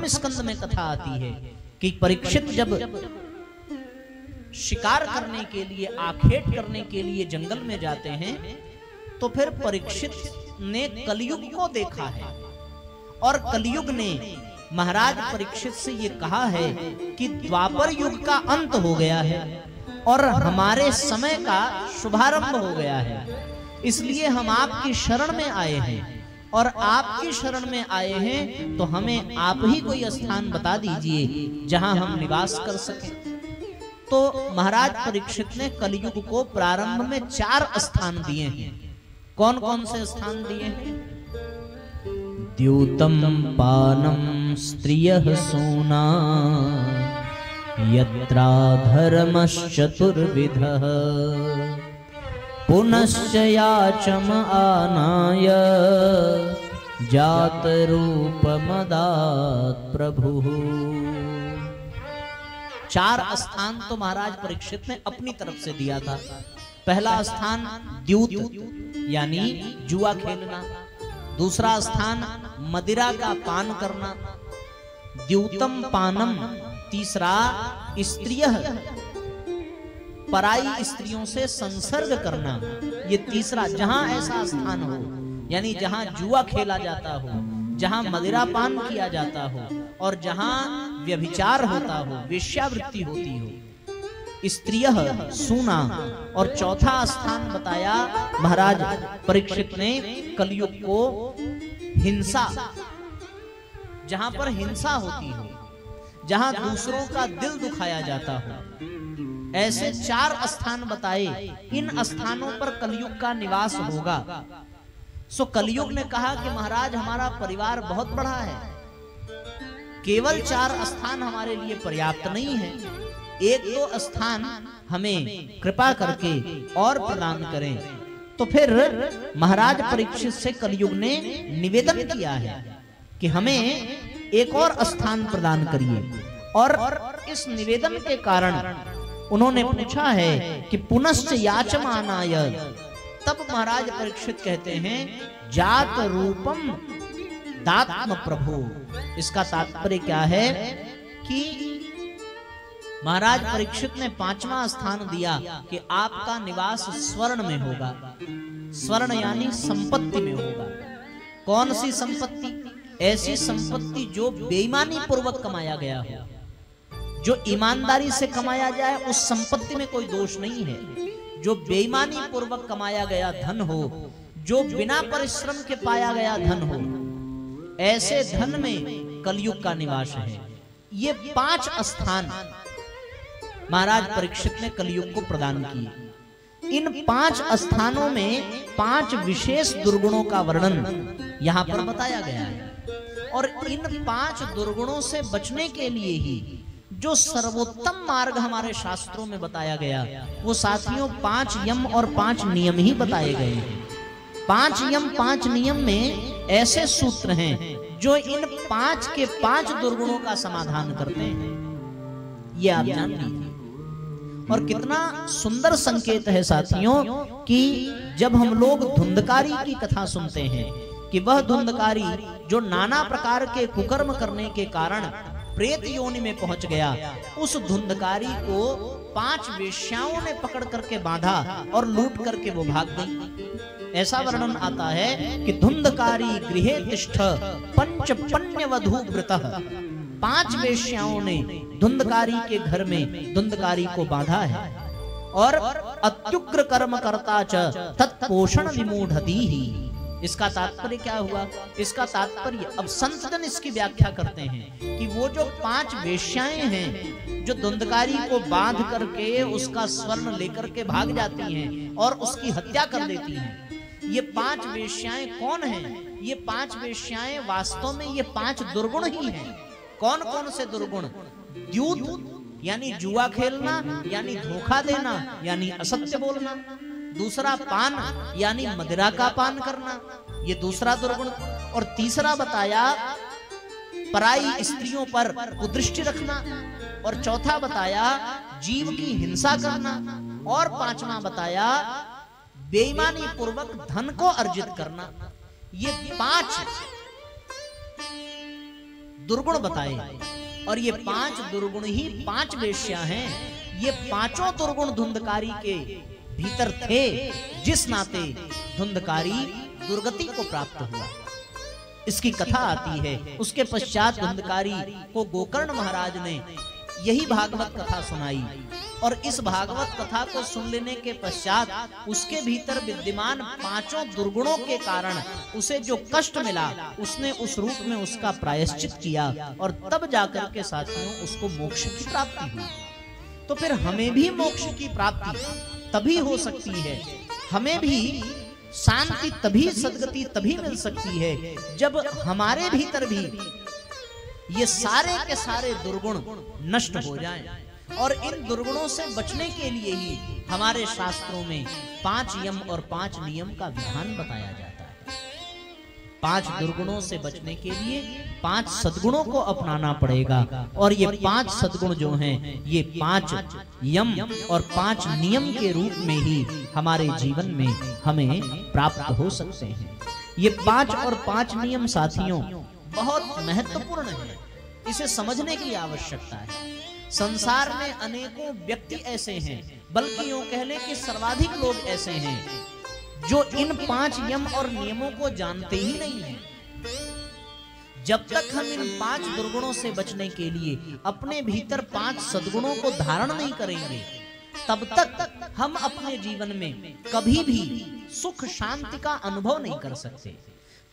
प्रथम स्कंद में कथा आती है कि परीक्षित जब शिकार करने के लिए, आखेट करने के लिए जंगल में जाते हैं, तो फिर परीक्षित ने कलयुग को देखा है और कलयुग ने महाराज परीक्षित से ये कहा है कि द्वापर युग का अंत हो गया है और हमारे समय का शुभारंभ हो गया है, इसलिए हम आपकी शरण में आए हैं और आपकी शरण में आए हैं तो हमें आप ही कोई स्थान बता दीजिए जहां हम निवास कर सकें। तो महाराज परीक्षित ने कलयुग को प्रारंभ में 4 स्थान दिए हैं। कौन कौन से स्थान दिए हैं? द्यूतम पानम स्त्रियः सूना यत्रा धर्मश्चतुर्विधः पुनश्च याचम आनाय जात रूपमदात् प्रभुः। 4 स्थान तो महाराज परीक्षित ने अपनी तरफ से दिया था। पहला स्थान द्यूत यानी जुआ खेलना, दूसरा स्थान मदिरा का पान करना, द्यूतम पानम, तीसरा स्त्रियः, पराई स्त्रियों से संसर्ग करना, ये तीसरा। जहां ऐसा स्थान हो यानी जहां जुआ खेला जाता हो, जहां मदिरा पान किया जाता हो और जहां व्यभिचार होता हो, वेश्यावृत्ति होती हो, स्त्रियः सूना। और चौथा स्थान बताया महाराज परीक्षित ने कलयुग को हिंसा, जहां पर हिंसा होती हो, जहां दूसरों का दिल दुखाया जाता हो, ऐसे 4 स्थान बताए। इन स्थानों पर कलयुग का निवास होगा। सो कलयुग ने कहा कि महाराज हमारा परिवार बहुत बड़ा है, केवल 4 स्थान हमारे लिए पर्याप्त नहीं है, 1-2 स्थान हमें कृपा करके और प्रदान करें। तो फिर महाराज परीक्षित से कलयुग ने निवेदन किया है कि हमें एक और स्थान प्रदान करिए। और इस निवेदन के कारण उन्होंने पूछा है कि पुनश्च याचमानाय। तब महाराज परीक्षित कहते हैं जात रूपम दात्म प्रभु। इसका तात्पर्य क्या है कि महाराज परीक्षित ने 5वां स्थान दिया कि आपका निवास स्वर्ण में होगा। स्वर्ण यानी संपत्ति में होगा। कौन सी संपत्ति? ऐसी संपत्ति जो बेईमानी पूर्वक कमाया गया हो, जो ईमानदारी से कमाया जाए, उस संपत्ति में कोई दोष नहीं है। जो बेईमानी पूर्वक कमाया गया धन हो, जो बिना परिश्रम के पाया गया धन हो, ऐसे धन में कलयुग का निवास है। ये 5 स्थान महाराज परीक्षित ने कलयुग को प्रदान किए। इन 5 स्थानों में 5 विशेष दुर्गुणों का वर्णन यहां पर बताया गया है। और इन 5 दुर्गुणों से बचने के लिए ही जो सर्वोत्तम मार्ग हमारे शास्त्रों में बताया गया, वो साथियों 5 यम और 5 नियम ही बताए गए हैं। 5 यम 5 नियम में ऐसे सूत्र हैं जो इन 5 के 5 दुर्गुणों का समाधान करते हैं। ये आप जान लीजिए। और कितना सुंदर संकेत है साथियों कि जब हम लोग धुंधकारी की कथा सुनते हैं कि वह धुंधकारी जो नाना प्रकार के कुकर्म करने के कारण प्रेत योनि में पहुंच गया, उस धुंधकारी को 5 वेश्याओं ने पकड़ करके बांधा और लूट करके वो भाग गई। ऐसा वर्णन आता है कि धुंधकारी गृहे तिष्ठ पंच पण्यवधू व्रतः। 5 वेश्याओं ने धुंधकारी के घर में धुंधकारी को बांधा है। और अत्युग्र कर्म करता च तत्पोषण विमूढ़ती ही। इसका तात्पर्य क्या हुआ? इसका तात्पर्य अब संतजन इसकी व्याख्या करते हैं कि वो जो 5 वेश्याएं हैं जो धुंधकारी को बांध करके उसका स्वर्ण लेकर के भाग जाती हैं और उसकी हत्या कर देती हैं, ये 5 वेश्याएं कौन हैं? ये 5 वेश्याएं वास्तव में ये 5 दुर्गुण ही हैं। कौन कौन से दुर्गुण? द्यूत यानी जुआ खेलना, यानी धोखा देना, यानी असत्य बोलना। दूसरा पान यानी मदिरा का पान करना, ये दूसरा दुर्गुण। और तीसरा बताया पराई स्त्रियों पर कुदृष्टि रखना। और चौथा बताया जीव की हिंसा करना। और 5वां बताया बेईमानी पूर्वक धन को अर्जित करना। ये 5 दुर्गुण बताए, और ये 5 दुर्गुण ही 5 वेश्या हैं। ये पांचों दुर्गुण धुंधकारी के भीतर थे, जिस नाते धुंधकारी दुर्गति को प्राप्त हुआ। इसकी कथा आती है। उसके पश्चात धुंधकारी को गोकर्ण महाराज ने यही भागवत कथा सुनाई, और इस भागवत कथा को सुन लेने के पश्चात उसके भीतर विद्यमान 5 दुर्गुणों के कारण उसे जो कष्ट मिला, उसने उस रूप में उसका प्रायश्चित किया, और तब जाकर के साथियों उसको मोक्ष की प्राप्ति हुई। तो फिर हमें भी मोक्ष की प्राप्ति तभी हो सकती है, हमें भी शांति तभी, सद्गति तभी मिल सकती है, जब हमारे भीतर भी ये सारे के सारे दुर्गुण नष्ट हो जाएं। और इन दुर्गुणों से बचने के लिए ही हमारे शास्त्रों में 5 यम और 5 नियम का विधान बताया जाता है। 5 दुर्गुणों से बचने के लिए 5 सद्गुणों को अपनाना पड़ेगा, और ये 5 सद्गुण जो हैं, ये 5 यम और 5 नियम के रूप में ही हमारे जीवन में हमें प्राप्त हो सकते हैं। ये 5 और 5 नियम साथियों बहुत महत्वपूर्ण है, इसे समझने की आवश्यकता है। संसार में अनेकों व्यक्ति ऐसे हैं, बल्कि यूं कह लें कि सर्वाधिक लोग ऐसे हैं जो इन 5 यम और नियमों को जानते ही नहीं हैं। जब तक हम इन 5 दुर्गुणों से बचने के लिए अपने भीतर 5 सद्गुणों को धारण नहीं करेंगे, तब तक हम अपने जीवन में कभी भी सुख शांति का अनुभव नहीं कर सकते।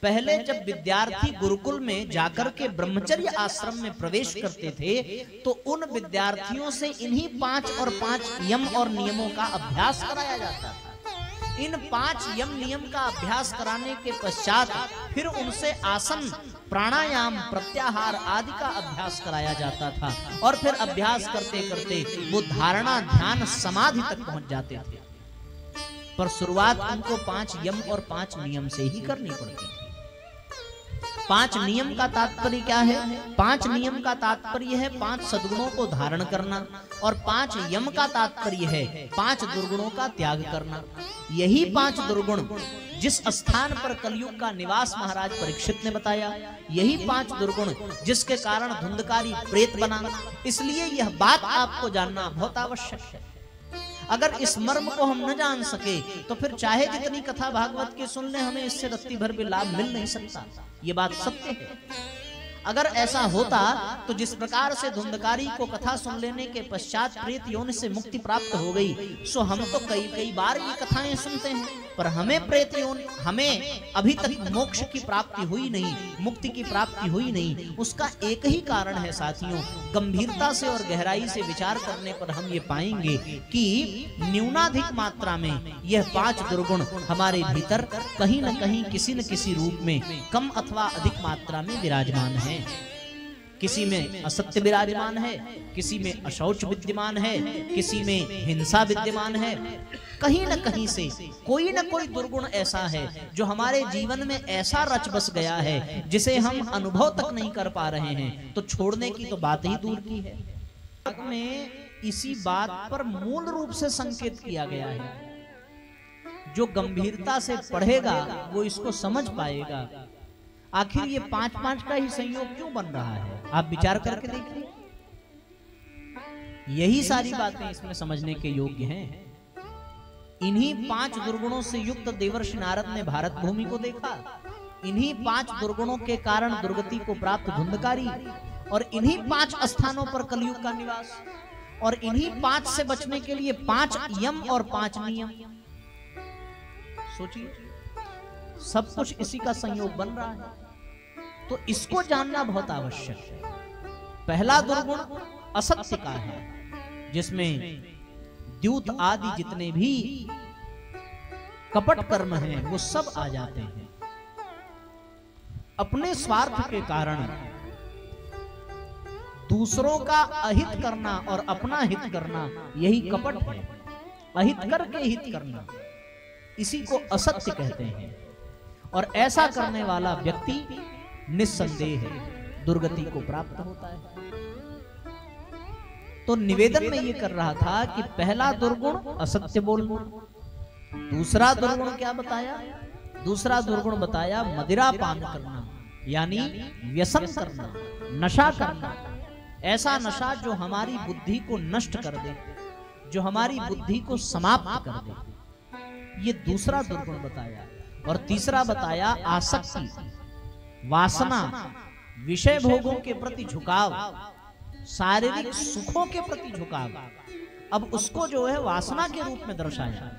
पहले जब विद्यार्थी गुरुकुल में जाकर के ब्रह्मचर्य आश्रम में प्रवेश करते थे, तो उन विद्यार्थियों से इन्हीं 5 और 5 यम और नियमों का अभ्यास कराया जाता था। इन 5 यम नियम का अभ्यास कराने के पश्चात फिर उनसे आसन, प्राणायाम, प्रत्याहार आदि का अभ्यास कराया जाता था, और फिर अभ्यास करते करते वो धारणा, ध्यान, समाधि तक पहुंच जाते थे। पर शुरुआत उनको 5 यम और 5 नियम से ही करनी पड़ती थी। 5 नियम का तात्पर्य क्या है? 5 नियम का तात्पर्य है 5 सद्गुणों को धारण करना, और 5 यम का तात्पर्य है 5 दुर्गुणों का त्याग करना। यही 5 दुर्गुण जिस स्थान पर कलयुग का निवास महाराज परीक्षित ने बताया, यही 5 दुर्गुण जिसके कारण धुंधकारी प्रेत बना। इसलिए यह बात आपको जानना बहुत आवश्यक है। अगर इस मर्म को हम न जान सके तो फिर चाहे जितनी कथा भागवत की सुन ले, हमें इससे रत्ती भर भी लाभ मिल नहीं सकता। ये बात सत्य है। अगर ऐसा होता तो जिस प्रकार से धुंधकारी को कथा सुन लेने के पश्चात प्रेत योनि से मुक्ति प्राप्त हो गई, सो हम तो कई बार ये कथाएं सुनते हैं, पर हमें प्रेत योनि, हमें अभी तक मोक्ष की प्राप्ति हुई नहीं, मुक्ति की प्राप्ति हुई नहीं। उसका एक ही कारण है साथियों, गंभीरता से और गहराई से विचार करने पर हम ये पाएंगे कि न्यूनाधिक मात्रा में यह 5 दुर्गुण हमारे भीतर कहीं न कहीं, किसी न किसी रूप में कम अथवा अधिक मात्रा में विराजमान है। किसी में असत्य विराजमान है, किसी में अशौच विद्यमान है, किसी में हिंसा विद्यमान है। कहीं न कहीं से कोई न कोई दुर्गुण ऐसा है जो हमारे जीवन में ऐसा रच बस गया है जिसे हम अनुभव तक नहीं कर पा रहे हैं, तो छोड़ने की तो बात ही दूर की है। में इसी बात पर मूल रूप से संकेत किया गया है। जो गंभीरता से पढ़ेगा वो इसको समझ पाएगा। आखिर ये 5-5 का ही संयोग क्यों बन रहा है, आप विचार करके देखिए। यही सारी बातें इसमें समझने के योग्य हैं। इन्हीं 5 दुर्गुणों से युक्त देवर्षि नारद ने भारत भूमि को देखा। इन्हीं 5 दुर्गुणों के कारण दुर्गति को प्राप्त धुंधकारी, और इन्हीं 5 स्थानों पर कलयुग का निवास, और इन्हीं 5 से बचने के लिए 5 यम और 5 नियम। सोचिए, सब कुछ इसी का संयोग बन रहा है, तो इसको जानना बहुत आवश्यक है। पहला दुर्गुण असत्य का है, जिसमें द्यूत आदि जितने भी कपट कर्म हैं वो सब आ जाते हैं। अपने स्वार्थ के कारण दूसरों का अहित करना और अपना हित करना, यही कपट है। अहित करके हित करना, इसी को असत्य कहते हैं। और ऐसा करने वाला व्यक्ति निस्संदेह दुर्गति को प्राप्त होता है। तो निवेदन में ये कर रहा था कि पहला दुर्गुण असत्य बोलना। दूसरा दुर्गुण क्या बताया? दूसरा दुर्गुण बताया मदिरा पान करना, यानी व्यसन करना, नशा करना, ऐसा नशा जो हमारी बुद्धि को नष्ट कर दे, जो हमारी बुद्धि को समाप्त कर दे। ये दूसरा दुर्गुण बताया। और तीसरा बताया आसक्ति, वासना, विषय भोगों के प्रति झुकाव, शारीरिक सुखों के प्रति झुकाव। अब उसको जो है वासना के रूप में दर्शाया।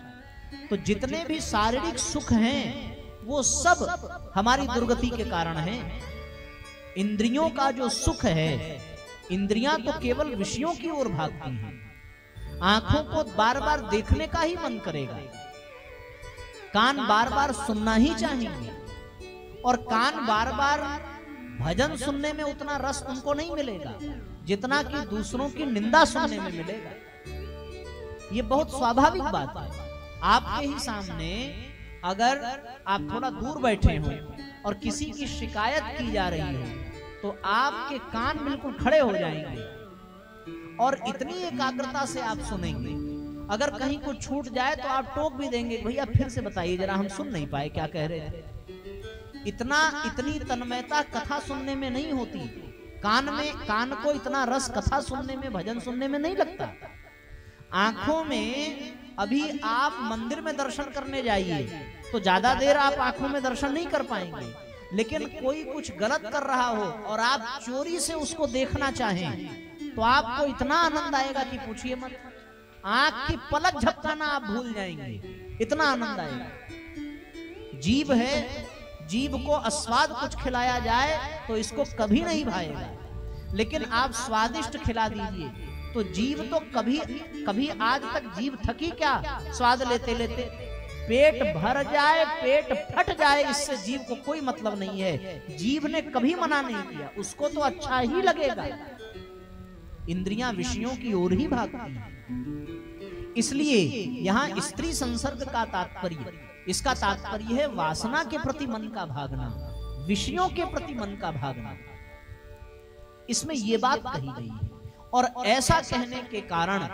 तो जितने भी शारीरिक सुख हैं वो सब हमारी दुर्गति के कारण हैं। इंद्रियों का जो सुख है, इंद्रियां तो केवल विषयों की ओर भागती हैं। आंखों को बार बार देखने का ही मन करेगा, कान बार बार सुनना ही चाहेंगे, और कान बार बार भजन सुनने में उतना रस उनको नहीं मिलेगा जितना कि दूसरों की निंदा सुनने में मिलेगा। ये बहुत स्वाभाविक बात है। आपके ही सामने अगर आप थोड़ा दूर बैठे हो और किसी की शिकायत की जा रही हो तो आपके कान बिल्कुल खड़े हो जाएंगे और इतनी एकाग्रता से आप सुनेंगे। अगर कहीं कुछ छूट जाए तो आप टोक भी देंगे, भैया फिर से बताइए जरा, हम सुन नहीं पाए क्या कह रहे थे। इतनी तन्मयता कथा सुनने में नहीं होती। कान को इतना रस कथा सुनने में, भजन सुनने में नहीं लगता। आंखों में, अभी आप मंदिर में दर्शन करने जाइए तो ज्यादा देर आप आंखों में दर्शन नहीं कर पाएंगे, लेकिन कोई कुछ गलत कर रहा हो और आप चोरी से उसको देखना चाहें तो आपको इतना आनंद आएगा कि पूछिए मत। आंख की पलक झपकाना आप भूल जाएंगे, इतना आनंद आएगा। जीभ है, जीभ को अस्वाद कुछ खिलाया जाए तो इसको कभी नहीं भाएगा, लेकिन आप स्वादिष्ट खिला दीजिए तो जीभ तो कभी आज तक जीभ थकी क्या स्वाद लेते लेते। पेट भर जाए, पेट फट जाए, इससे जीभ को कोई मतलब नहीं है। जीभ ने कभी मना नहीं किया, उसको तो अच्छा ही लगेगा। इंद्रियां विषयों की ओर ही भागती हैं। इसलिए यहां स्त्री संसर्ग का तात्पर्य, इसका तात्पर्य है वासना के प्रति मन का भागना, विषयों के प्रति मन का भागना। इसमें यह बात कही गई है। और ऐसा कहने के कारण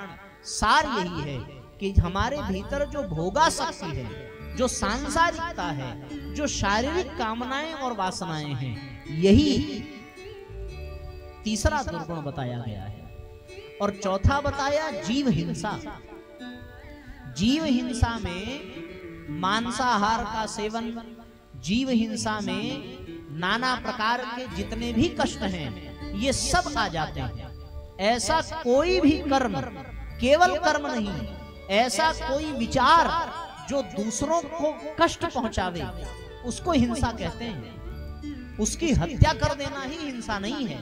सार यही है कि हमारे भीतर जो भोगासक्ति है, जो सांसारिकता है, जो शारीरिक कामनाएं और वासनाएं हैं, यही तीसरा दुर्गुण बताया गया है। और चौथा बताया जीव हिंसा। जीव हिंसा में मांसाहार का सेवन, जीव हिंसा में नाना प्रकार के जितने भी कष्ट हैं ये सब आ जाते हैं। ऐसा कोई भी कर्म, केवल कर्म नहीं, ऐसा कोई विचार जो दूसरों को कष्ट पहुंचावे उसको हिंसा कहते हैं। उसकी हत्या कर देना ही हिंसा नहीं है,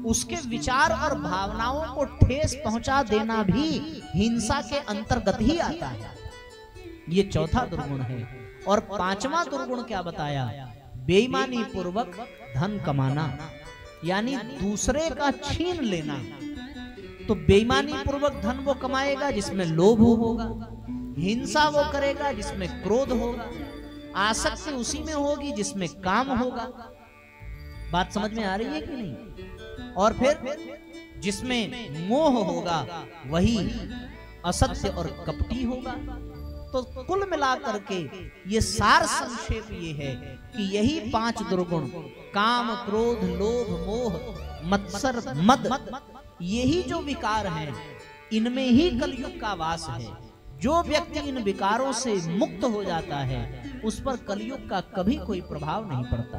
उसके विचार और भावनाओं को ठेस पहुंचा देना भी हिंसा के अंतर्गत ही आता है। ये चौथा दुर्गुण है। और पांचवा दुर्गुण क्या बताया? बेईमानी पूर्वक धन कमाना, यानी दूसरे का छीन लेना। तो बेईमानी पूर्वक धन वो कमाएगा जिसमें लोभ होगा, हिंसा वो करेगा जिसमें क्रोध होगा, आसक्ति उसी में होगी जिसमें काम होगा। बात समझ में आ रही है कि नहीं? और फिर जिसमें मोह होगा वही असत्य और कपटी होगा। तो कुल मिलाकर के ये सार संक्षेप ये है कि यही पांच दुर्गुण, काम, क्रोध, लोभ, मोह, मत्सर, मद, यही जो विकार हैं, इनमें ही कलयुग का वास है। जो व्यक्ति इन विकारों से मुक्त हो जाता है उस पर कलयुग का कभी कोई प्रभाव नहीं पड़ता।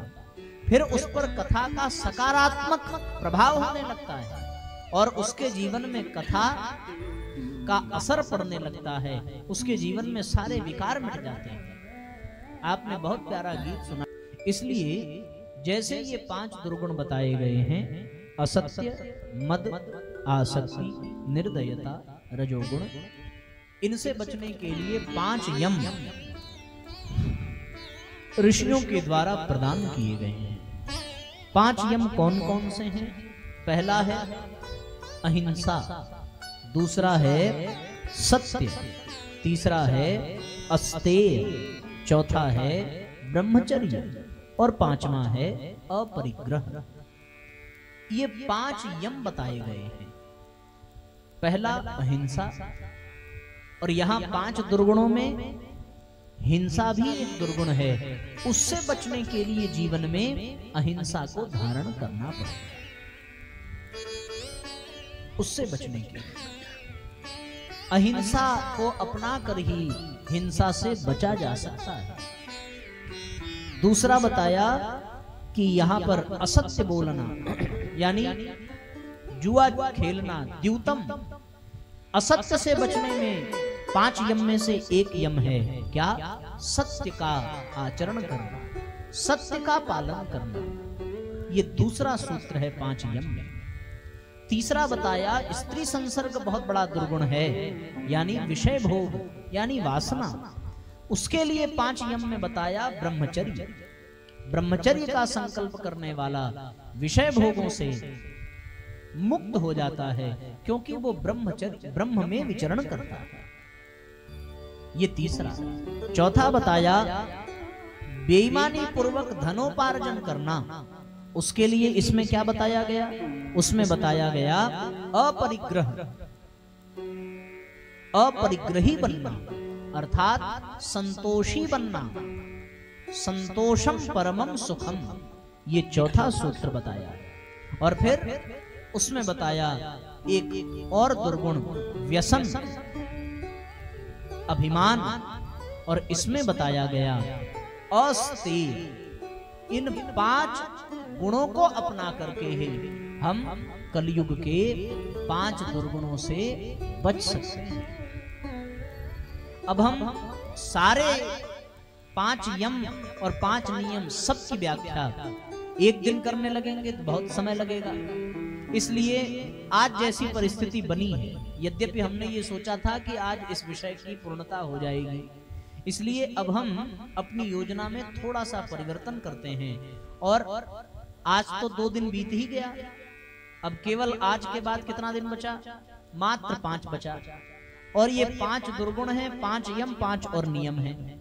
फिर उस पर कथा का सकारात्मक प्रभाव होने लगता है और उसके जीवन में कथा का असर पड़ने लगता है, उसके जीवन में सारे विकार मिट जाते हैं। आपने बहुत प्यारा गीत सुना। इसलिए जैसे ये पांच दुर्गुण बताए गए हैं, असत्य, मद, आसक्ति, निर्दयता, रजोगुण, इनसे बचने के लिए 5 यम ऋषियों के द्वारा प्रदान किए गए हैं। 5 यम कौन कौन से हैं? पहला है अहिंसा, दूसरा है सत्य, तीसरा है अस्तेय, चौथा है ब्रह्मचर्य और पांचवा है अपरिग्रह। ये 5 यम बताए गए हैं। पहला अहिंसा, और यहां 5 दुर्गुणों में हिंसा भी एक दुर्गुण है। उससे बचने के लिए जीवन में अहिंसा को धारण करना पड़ेगा। उससे बचने के लिए। अहिंसा को अपना कर ही हिंसा से बचा जा सकता है। दूसरा बताया कि यहां पर असत्य बोलना यानी जुआ खेलना द्यूतम। असत्य से बचने में 5 यम में से एक यम है क्या? सत्य का आचरण करना, सत्य का पालन करना। ये दूसरा सूत्र है 5 यम में। तीसरा बताया स्त्री संसर्ग बहुत बड़ा दुर्गुण है, यानी विषय भोग यानी वासना। उसके लिए 5 यम में बताया ब्रह्मचर्य। ब्रह्मचर्य का संकल्प करने वाला विषय भोगों से मुक्त हो जाता है, क्योंकि वो ब्रह्मचर्य ब्रह्म में विचरण करता है। ये तीसरा। चौथा बताया बेईमानी पूर्वक धनोपार्जन करना। उसके लिए इसमें क्या बताया गया? उसमें बताया गया अपरिग्रह, अपरिग्रही बनना अर्थात संतोषी बनना। संतोषम परमम सुखम, ये चौथा सूत्र बताया। और फिर उसमें बताया एक और दुर्गुण व्यसन, अभिमान। और इसमें बताया गया अस्तेय। इन 5 गुणों को अपना करके ही हम कलयुग के 5 दुर्गुणों से बच सकते हैं। अब हम सारे 5 यम और 5 नियम सबकी व्याख्या एक दिन करने लगेंगे तो बहुत समय लगेगा। इसलिए आज जैसी परिस्थिति बनी है, यद्यपि हमने ये सोचा था कि आज इस विषय की पूर्णता हो जाएगी, इसलिए अब हम अपनी योजना में थोड़ा सा परिवर्तन करते हैं। और आज तो 2 दिन बीत ही गया, अब केवल आज के बाद कितना दिन बचा? मात्र 5 बचा। और ये 5 दुर्गुण हैं, 5 यम, 5 और नियम हैं।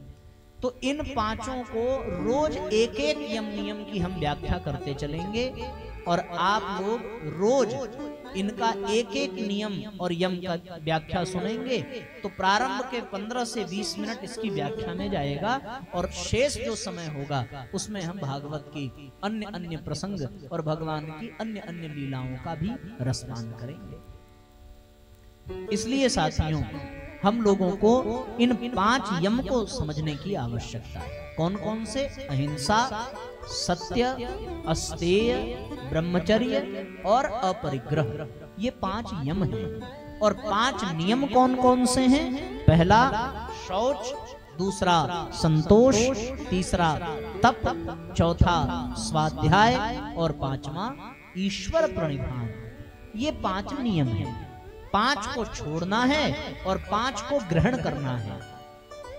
तो इन 5 को रोज एक एक यम नियम की हम व्याख्या करते चलेंगे और आप लोग रोज इनका एक एक नियम और यम का व्याख्या सुनेंगे। तो प्रारंभ के 15 से 20 मिनट इसकी व्याख्या में जाएगा और शेष जो समय होगा उसमें हम भागवत की अन्य अन्य प्रसंग और भगवान की अन्य अन्य लीलाओं का भी रसपान करेंगे। इसलिए साथियों, हम लोगों को इन 5 यम को समझने की आवश्यकता है। कौन कौन से? अहिंसा, सत्य, अस्तेय, ब्रह्मचर्य और अपरिग्रह। ये 5 यम हैं। और 5 नियम कौन कौन से हैं? पहला शौच, दूसरा संतोष, तीसरा तप, चौथा स्वाध्याय और 5वां ईश्वर प्रणिधान। ये 5 नियम हैं। 5 को छोड़ना है और 5 को ग्रहण करना है।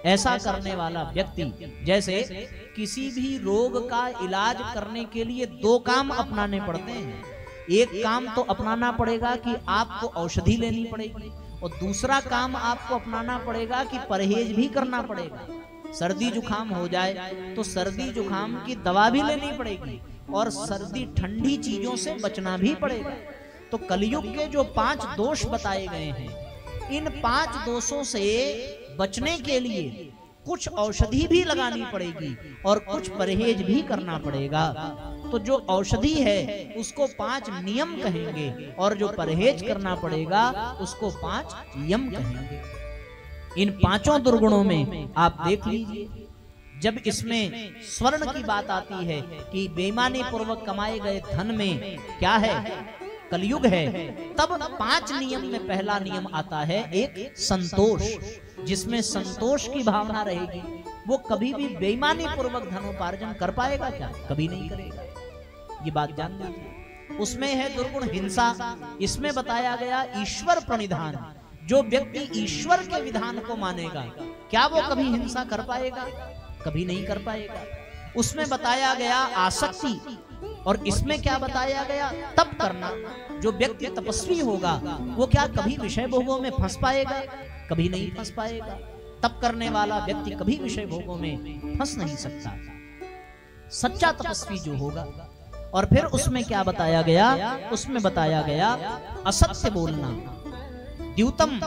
ऐसा करने वाला व्यक्ति, जैसे किसी भी रोग का इलाज करने के लिए 2 काम अपनाने पड़ते हैं। एक काम तो अपनाना पड़ेगा कि आपको औषधि लेनी पड़ेगी, और दूसरा काम आपको अपनाना पड़ेगा कि परहेज भी करना पड़ेगा। सर्दी जुकाम हो जाए तो सर्दी जुकाम की दवा भी लेनी पड़ेगी और सर्दी ठंडी चीजों से बचना भी पड़ेगा। तो कलयुग के जो 5 दोष बताए गए हैं, इन 5 दोषों से बचने के लिए कुछ औषधि भी लगानी पड़ेगी और कुछ परहेज भी करना पड़ेगा। तो जो औषधि है उसको 5 नियम कहेंगे और जो परहेज करना पड़ेगा उसको 5 यम कहेंगे। इन 5 दुर्गुणों में आप देख लीजिए, जब इसमें स्वर्ण की बात आती है कि बेईमानी पूर्वक कमाए गए धन में क्या है? कलयुग है। तब 5 नियम में पहला नियम आता है एक संतोष, जिसमें संतोष की भावना रहेगी। वो कभी भी बेईमानी पूर्वक धनोपार्जन कर पाएगा क्या? कभी नहीं करेगा। ये बात जान लीजिए। उसमें है दुर्गुण हिंसा। इसमें बताया गया ईश्वर प्रणिधान। जो व्यक्ति ईश्वर के विधान को मानेगा, क्या वो कभी हिंसा कर पाएगा? कभी नहीं कर पाएगा। उसमें बताया गया आसक्ति, और इसमें क्या बताया गया? तप करना। जो व्यक्ति तपस्वी होगा वो क्या कभी विषय भोगों में फंस पाएगा? कभी नहीं फंस पाएगा। तप करने वाला व्यक्ति कभी विषय भोगों में फंस नहीं सकता, सच्चा तपस्वी जो होगा। और फिर उसमें क्या बताया गया? उसमें बताया गया असत्य बोलना, द्यूतम।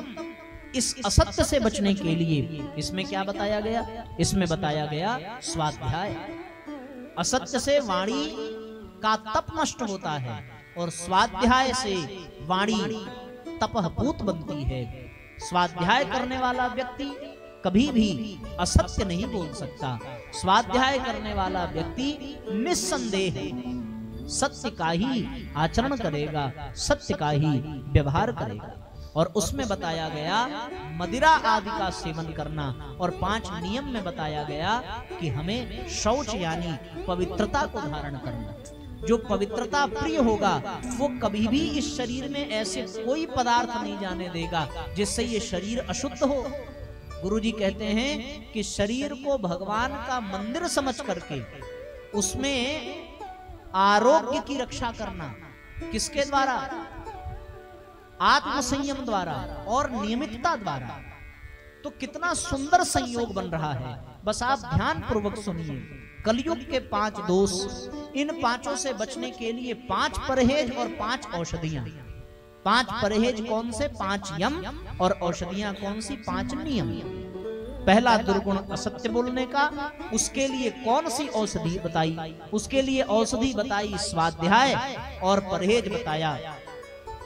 इस असत्य से बचने के लिए इसमें क्या बताया गया? इसमें बताया गया स्वाध्याय। असत्य से वाणी का तप नष्ट होता है और स्वाध्याय से वाणी तपहपूत बनती है। स्वाध्याय करने वाला व्यक्ति कभी भी असत्य नहीं बोल सकता। स्वाध्याय करने वाला व्यक्ति निस्संदेह सत्य का ही आचरण करेगा, सत्य का ही व्यवहार करेगा। और उसमें बताया गया मदिरा आदि का सेवन करना, और 5 नियम में बताया गया कि हमें शौच यानी पवित्रता को धारण करना। जो पवित्रता प्रिय होगा वो कभी भी इस शरीर में ऐसे कोई पदार्थ नहीं जाने देगा जिससे ये शरीर अशुद्ध हो। गुरुजी कहते हैं कि शरीर को भगवान का मंदिर समझ करके उसमें आरोग्य की रक्षा करना, किसके द्वारा? आत्म संयम द्वारा और नियमितता द्वारा। तो कितना सुंदर संयोग बन रहा है, बस आप ध्यान पूर्वक सुनिए। कलयुग के 5 दोष, इन 5 से बचने के लिए 5 परहेज और 5 औषधियां। 5 परहेज कौन से? 5 यम, और औषधियां कौन सी? 5 नियम। पहला दुर्गुण असत्य बोलने का, उसके लिए कौन सी औषधि बताई? उसके लिए औषधि बताई स्वाध्याय, और परहेज बताया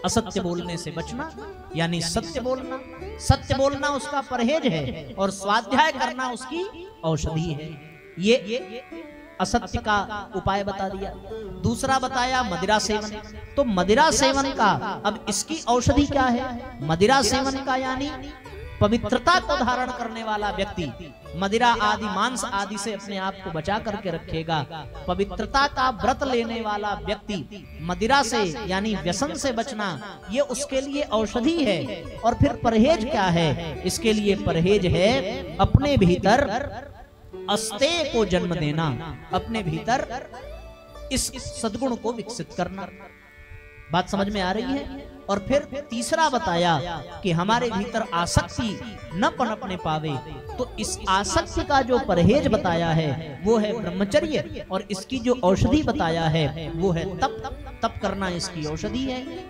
असत्य बोलने से बचना यानी सत्य बोलना। सत्य बोलना उसका परहेज है और स्वाध्याय करना उसकी औषधि है। ये असत्य का उपाय बता दिया। दूसरा बताया मदिरा सेवन। तो मदिरा सेवन का अब इसकी औषधि क्या है? मदिरा सेवन का यानी पवित्रता को धारण करने वाला व्यक्ति मदिरा आदि मांस आदि से अपने आप को बचा करके रखेगा। पवित्रता का व्रत लेने वाला व्यक्ति मदिरा से यानी व्यसन से बचना, ये उसके लिए औषधि है। और फिर परहेज क्या है? इसके लिए परहेज है अपने भीतर अस्तेय को जन्म देना, अपने भीतर इस सद्गुण को विकसित करना। बात समझ में आ रही है? और फिर तीसरा बताया कि हमारे भीतर आसक्ति न पनपने पावे, तो इस आसक्ति का जो परहेज बताया है वो है ब्रह्मचर्य, और इसकी जो औषधि बताया है वो है तप। तप करना इसकी औषधि है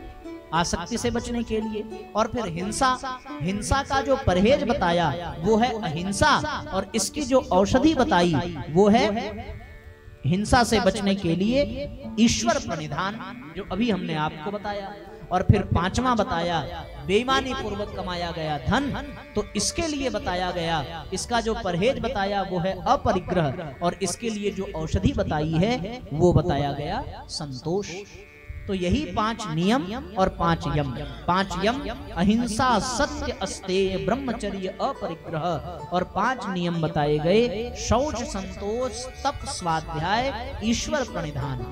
आसक्ति से बचने के लिए। और फिर हिंसा, हिंसा का जो परहेज बताया वो है अहिंसा, और इसकी जो औषधि बताई वो है हिंसा से बचने के लिए ईश्वर प्रणिधान, जो अभी हमने आपको बताया। और फिर 5वां बताया बेईमानी पूर्वक कमाया गया धन, तो इसके लिए बताया गया, इसका जो परहेज बताया वो है अपरिग्रह, और इसके लिए जो औषधि बताई है वो बताया गया संतोष। तो यही 5 नियम और 5 यम। 5 यम अहिंसा, सत्य, अस्तेय, ब्रह्मचर्य, अपरिग्रह, और 5 नियम बताए गए शौच, संतोष, तप, स्वाध्याय, ईश्वर प्रणिधान।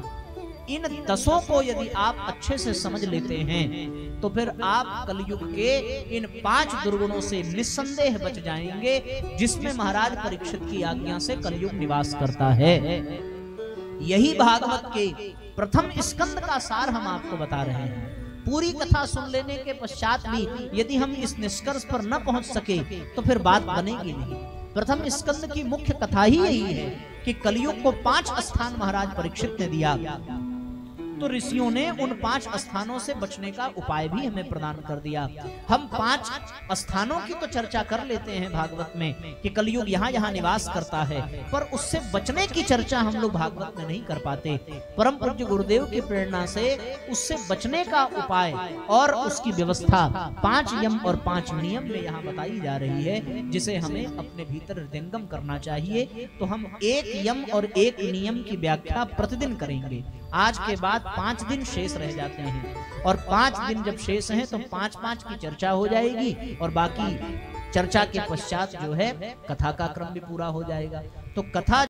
इन 10 को यदि आप अच्छे से समझ लेते हैं तो फिर आप कलयुग के इन 5 दुर्गुणों से निस्संदेह बच जाएंगे, जिसमें महाराज परीक्षित की आज्ञा से कलयुग निवास करता है। यही भागवत के प्रथम स्कंद का सार हम आपको बता रहे हैं। पूरी कथा सुन लेने के पश्चात भी यदि हम इस निष्कर्ष पर न पहुंच सके तो फिर बात बनेगी नहीं। प्रथम स्कंद की मुख्य कथा ही यही है कि कलयुग को 5 स्थान महाराज परीक्षित ने दिया, तो ऋषियों ने उन 5 स्थानों से बचने का उपाय भी हमें प्रदान कर दिया। हम 5 स्थानों की तो चर्चा कर लेते हैं भागवत में कि कलयुग यहाँ यहाँ निवास करता है, पर उससे बचने की चर्चा हम लोग भागवत में नहीं कर पाते। परम पूज्य गुरुदेव की प्रेरणा से उससे बचने का उपाय और उसकी व्यवस्था 5 यम और 5 नियम में यहाँ बताई जा रही है, जिसे हमें अपने भीतर हृदयंगम करना चाहिए। तो हम 1 यम और 1 नियम की व्याख्या प्रतिदिन करेंगे। आज के बाद 5 दिन शेष रह जाते हैं, और 5 दिन जब शेष हैं तो 5-5 की चर्चा हो जाएगी, और बाकी चर्चा के पश्चात जो है कथा का क्रम भी पूरा हो जाएगा। तो कथा